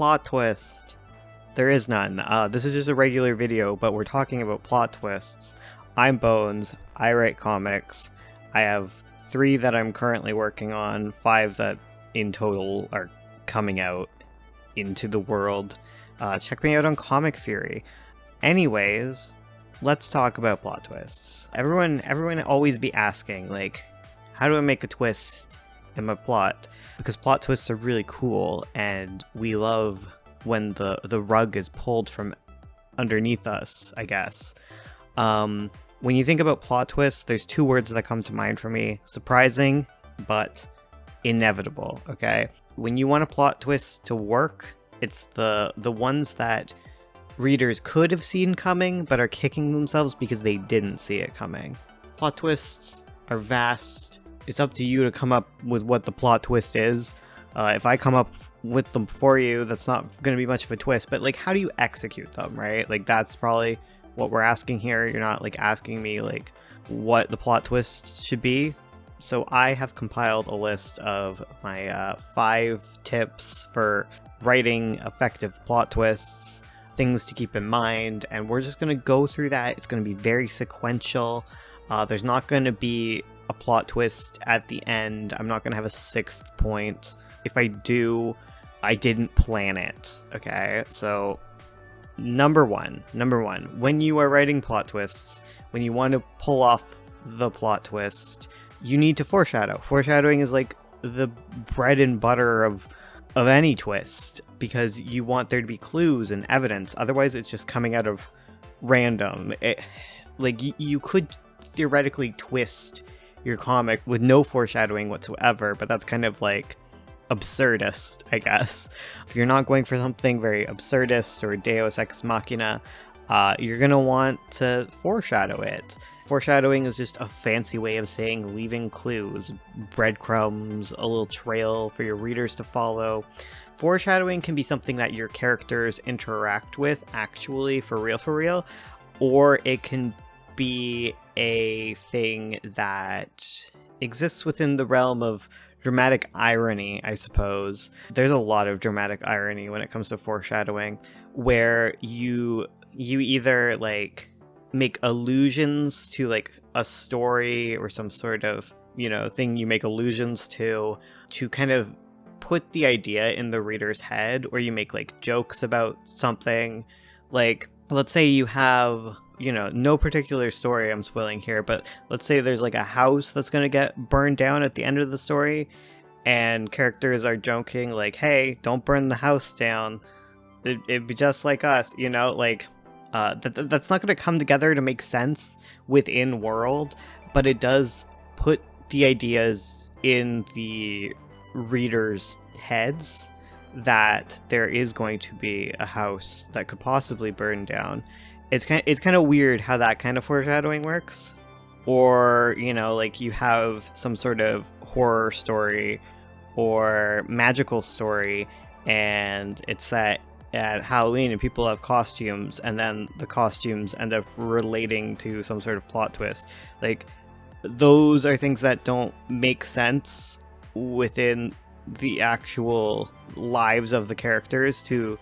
plot twist. There is none. This is just a regular video, but we're talking about plot twists. I'm Bones. I write comics. I have 3 that I'm currently working on, 5 that in total are coming out into the world. Check me out on Comic Fury. Anyways, let's talk about plot twists. Everyone always be asking, like, how do I make a twist in my plot? Because plot twists are really cool, and we love when the rug is pulled from underneath us, I guess. When you think about plot twists, there's 2 words that come to mind for me: surprising, but inevitable, okay? When you want a plot twist to work, it's the ones that readers could have seen coming, but are kicking themselves because they didn't see it coming. Plot twists are vast. It's up to you to come up with what the plot twist is. If I come up with them for you, that's not going to be much of a twist, but like, how do you execute them, right? Like, that's probably what we're asking here. You're not like asking me like what the plot twists should be. So I have compiled a list of my 5 tips for writing effective plot twists, things to keep in mind, and we're just going to go through that. It's going to be very sequential. There's not going to be a plot twist at the end. I'm not going to have a 6th point. If I do, I didn't plan it, okay? So number one, when you are writing plot twists, when you want to pull off the plot twist, you need to foreshadow. Foreshadowing is like the bread and butter of any twist, because you want there to be clues and evidence. Otherwise, it's just coming out of random. You could theoretically twist your comic with no foreshadowing whatsoever, but that's kind of like absurdist, I guess. If you're not going for something very absurdist or Deus Ex Machina, you're going to want to foreshadow it. Foreshadowing is just a fancy way of saying leaving clues, breadcrumbs, a little trail for your readers to follow. Foreshadowing can be something that your characters interact with actually for real, or it can be a thing that exists within the realm of dramatic irony, I suppose. There's a lot of dramatic irony when it comes to foreshadowing, where you either like make allusions to like a story or some sort of, thing you make allusions to kind of put the idea in the reader's head, or you make like jokes about something. Like, let's say you have, no particular story I'm spoiling here, but let's say there's like a house that's going to get burned down at the end of the story, and characters are joking like, hey, don't burn the house down. It'd be just like us, that's not going to come together to make sense within world, but it does put the ideas in the readers' heads that there is going to be a house that could possibly burn down. It's kind of weird how that kind of foreshadowing works. Or, you have some sort of horror story or magical story, and it's set at Halloween and people have costumes, and then the costumes end up relating to some sort of plot twist. Like, those are things that don't make sense within the actual lives of the characters to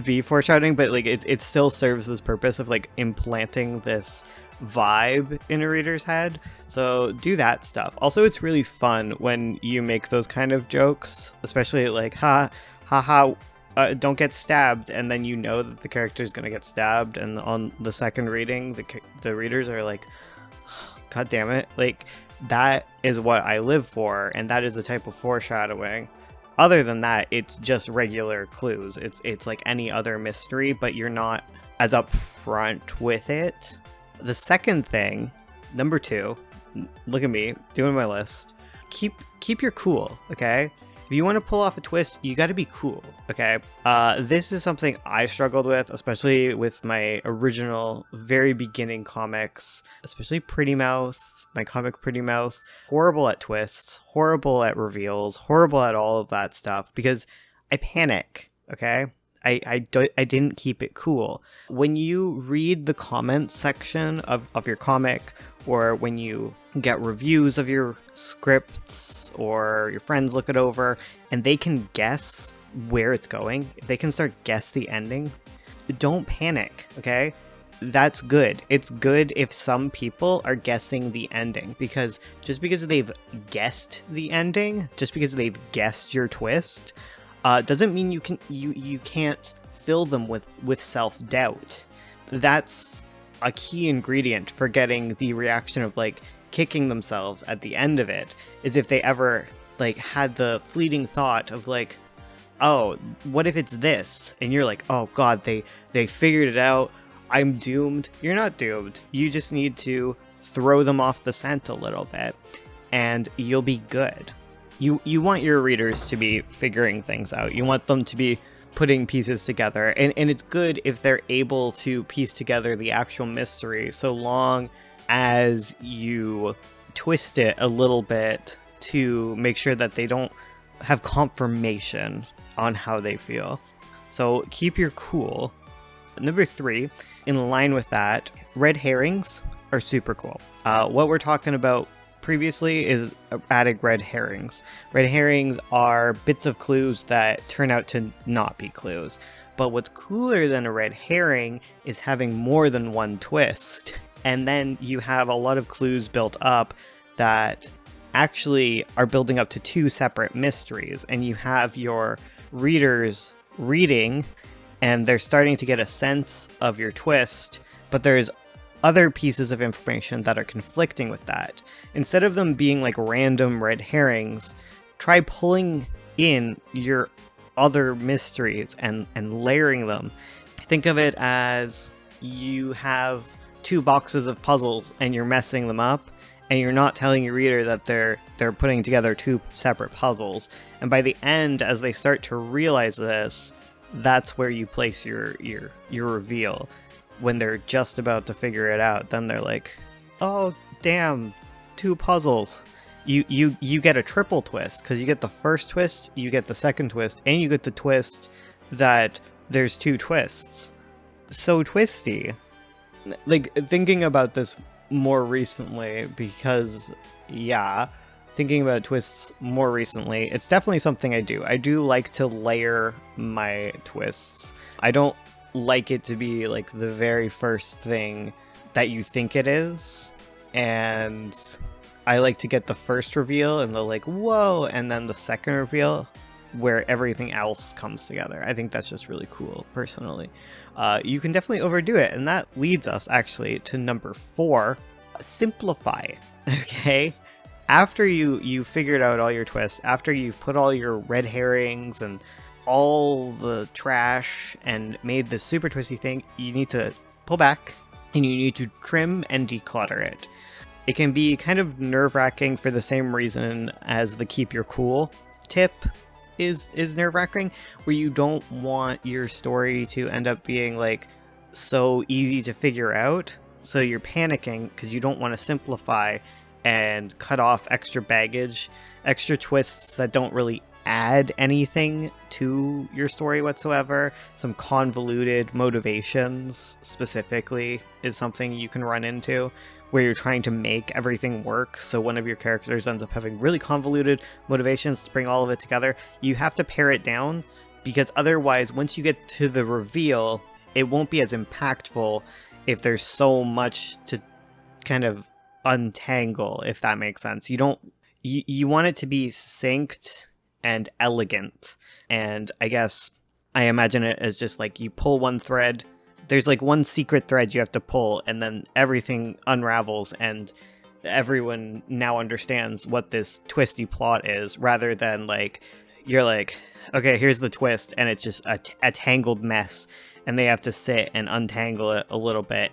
be foreshadowing, but like it still serves this purpose of like implanting this vibe in a reader's head. So do that stuff. Also, it's really fun when you make those kind of jokes, especially like don't get stabbed, and then that the character is gonna get stabbed, and on the second reading the readers are like, god damn it. Like, that is what I live for, and that is the type of foreshadowing. Other than that, it's just regular clues. It's like any other mystery, but you're not as upfront with it. The second thing, number 2, look at me doing my list. Keep your cool, okay? If you want to pull off a twist, you got to be cool, okay? This is something I struggled with, especially with my original, very beginning comics, especially Pretty Mouth, my comic Pretty Mouth. Horrible at twists, horrible at reveals, horrible at all of that stuff, because I panic, okay? I didn't keep it cool. When you read the comment section of your comic, or when you get reviews of your scripts, or your friends look it over and they can guess where it's going, if they can start guess the ending, don't panic, okay? That's good. It's good if some people are guessing the ending, because just because they've guessed the ending, just because they've guessed your twist, doesn't mean you can't fill them with self-doubt. That's a key ingredient for getting the reaction of like kicking themselves at the end of it, is if they ever like had the fleeting thought of like, oh, what if it's this? And you're like, oh god, they figured it out, I'm doomed. You're not doomed. You just need to throw them off the scent a little bit, and you'll be good. You want your readers to be figuring things out. You want them to be putting pieces together, and it's good if they're able to piece together the actual mystery, so long as you twist it a little bit to make sure that they don't have confirmation on how they feel. So keep your cool. Number 3, in line with that, red herrings are super cool. What we're talking about previously is adding red herrings. Red herrings are bits of clues that turn out to not be clues. But what's cooler than a red herring is having more than one twist. And then you have a lot of clues built up that actually are building up to 2 separate mysteries. And you have your readers reading, and they're starting to get a sense of your twist, but there's other pieces of information that are conflicting with that. Instead of them being like random red herrings, try pulling in your other mysteries and layering them. Think of it as you have 2 boxes of puzzles and you're messing them up, and you're not telling your reader that they're putting together 2 separate puzzles. And by the end, as they start to realize this, that's where you place your reveal. When they're just about to figure it out, then they're like, oh damn, 2 puzzles. You get a triple twist, because you get the first twist, you get the second twist, and you get the twist that there's 2 twists. So twisty. Like, thinking about this more recently, because yeah, thinking about twists more recently, it's definitely something I do. I do like to layer my twists. I don't like it to be like the very first thing that you think it is, and I like to get the first reveal and the like, whoa, and then the second reveal where everything else comes together. I think that's just really cool, personally. You can definitely overdo it, and that leads us actually to number 4, simplify. Okay? After you figured out all your twists, after you've put all your red herrings and all the trash and made this super twisty thing, you need to pull back and you need to trim and declutter it. It can be kind of nerve-wracking for the same reason as the keep your cool tip is nerve-wracking, where you don't want your story to end up being like so easy to figure out, so you're panicking because you don't want to simplify and cut off extra baggage, extra twists that don't really add anything to your story whatsoever. Some convoluted motivations specifically is something you can run into, where you're trying to make everything work, so one of your characters ends up having really convoluted motivations to bring all of it together. You have to pare it down, because otherwise, once you get to the reveal, it won't be as impactful if there's so much to kind of untangle, if that makes sense. You want it to be succinct and elegant, and I imagine it as just like you pull one thread, there's like one secret thread you have to pull, and then everything unravels and everyone now understands what this twisty plot is, rather than like you're like, okay, here's the twist, and it's just a tangled mess and they have to sit and untangle it a little bit.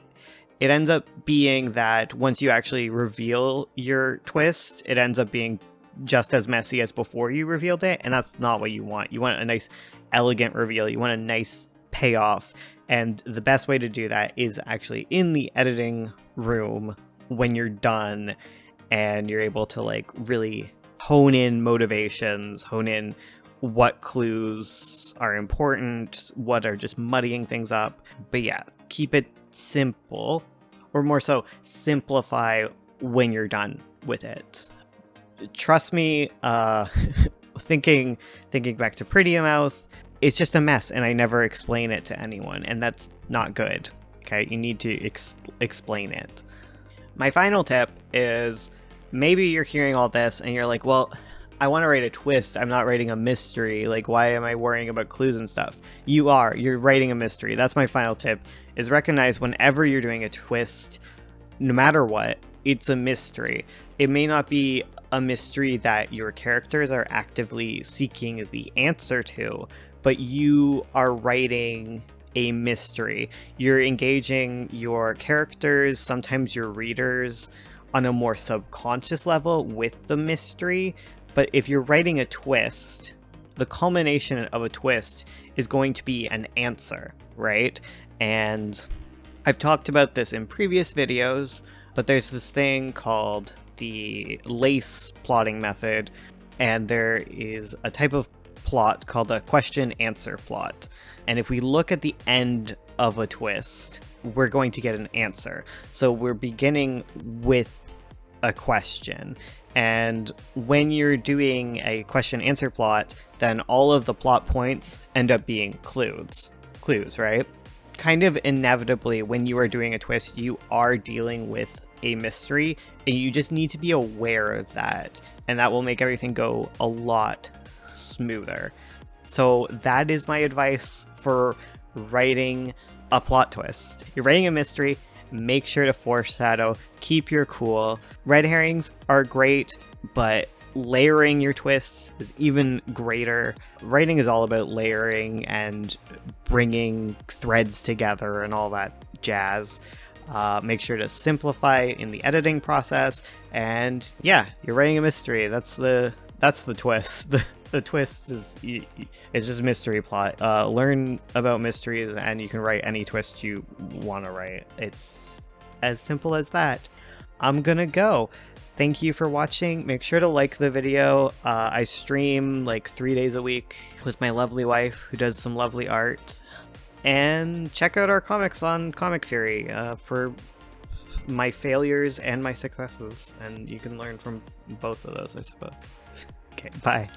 It ends up being that once you actually reveal your twist, it ends up being just as messy as before you revealed it, and that's not what you want. You want a nice, elegant reveal. You want a nice payoff, and the best way to do that is actually in the editing room when you're done and you're able to like really hone in motivations, hone in what clues are important, what are just muddying things up. But yeah, keep it simple, or more so, simplify when you're done with it. Trust me, thinking back to Pretty Mouth, it's just a mess, and I never explain it to anyone, and that's not good. Okay, you need to explain it. My final tip is, maybe you're hearing all this and you're like, well, I want to write a twist. I'm not writing a mystery. Like, why am I worrying about clues and stuff? You're writing a mystery. That's my final tip, is recognize whenever you're doing a twist, no matter what, it's a mystery. It may not be a mystery that your characters are actively seeking the answer to, but you are writing a mystery. You're engaging your characters, sometimes your readers, on a more subconscious level with the mystery. But if you're writing a twist, the culmination of a twist is going to be an answer, right? And I've talked about this in previous videos, but there's this thing called the lace plotting method, and there is a type of plot called a question-answer plot. And if we look at the end of a twist, we're going to get an answer. So we're beginning with a question. And when you're doing a question-answer plot, then all of the plot points end up being clues, right? Kind of inevitably, when you are doing a twist, you are dealing with a mystery, and you just need to be aware of that. And that will make everything go a lot smoother. So that is my advice for writing a plot twist. You're writing a mystery, make sure to foreshadow, keep your cool. Red herrings are great, but layering your twists is even greater. Writing is all about layering and bringing threads together and all that jazz. Make sure to simplify in the editing process, and yeah, you're writing a mystery. That's the twist. The twist is just a mystery plot. Learn about mysteries, and you can write any twist you want to write. It's as simple as that. I'm gonna go. Thank you for watching. Make sure to like the video. I stream like 3 days a week with my lovely wife, who does some lovely art. And check out our comics on Comic Fury for my failures and my successes. And you can learn from both of those, I suppose. Okay, bye.